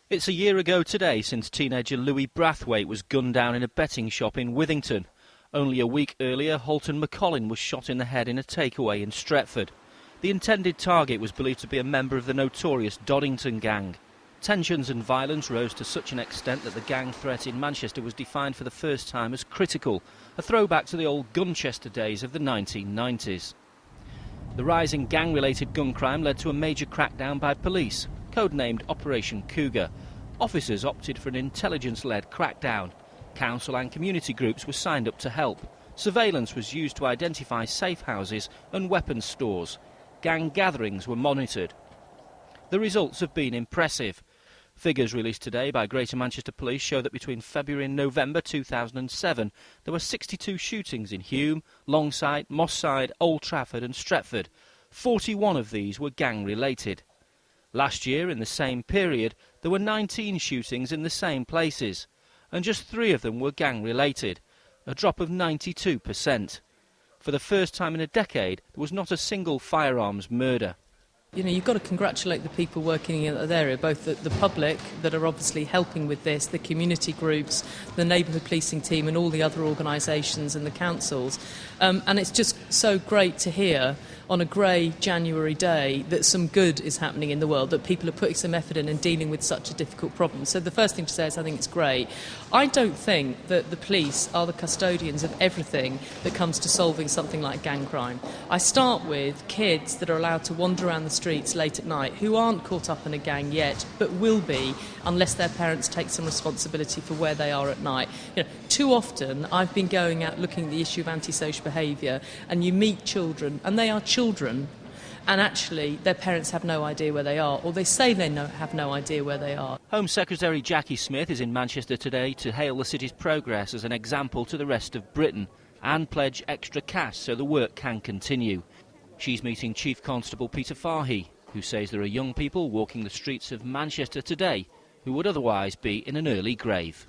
It's a year ago today since teenager Louis Brathwaite was gunned down in a betting shop in Withington. Only a week earlier, Halton McCollin was shot in the head in a takeaway in Stretford. The intended target was believed to be a member of the notorious Doddington gang. Tensions and violence rose to such an extent that the gang threat in Manchester was defined for the first time as critical, a throwback to the old Gunchester days of the 1990s. The rise in gang-related gun crime led to a major crackdown by police, codenamed Operation Cougar. Officers opted for an intelligence-led crackdown. Council and community groups were signed up to help. Surveillance was used to identify safe houses and weapons stores. Gang gatherings were monitored. The results have been impressive. Figures released today by Greater Manchester Police show that between February and November 2007 there were 62 shootings in Hulme, Longside, Moss Side, Old Trafford and Stretford. 41 of these were gang-related. Last year, in the same period, there were 19 shootings in the same places, and just 3 of them were gang-related, a drop of 92%. For the first time in a decade, there was not a single firearms murder. You know, you've got to congratulate the people working in that area, both the public that are obviously helping with this, the community groups, the neighbourhood policing team and all the other organisations and the councils. And it's just so great to hear on a grey January day that some good is happening in the world, that people are putting some effort in and dealing with such a difficult problem. So the first thing to say is I think it's great. I don't think that the police are the custodians of everything that comes to solving something like gang crime. I start with kids that are allowed to wander around the streets late at night who aren't caught up in a gang yet but will be unless their parents take some responsibility for where they are at night. You know, too often I've been going out looking at the issue of antisocial behaviour and you meet children and they are children and actually their parents have no idea where they are, or they say they have no idea where they are. Home Secretary Jackie Smith is in Manchester today to hail the city's progress as an example to the rest of Britain and pledge extra cash so the work can continue. She's meeting Chief Constable Peter Fahey, who says there are young people walking the streets of Manchester today who would otherwise be in an early grave.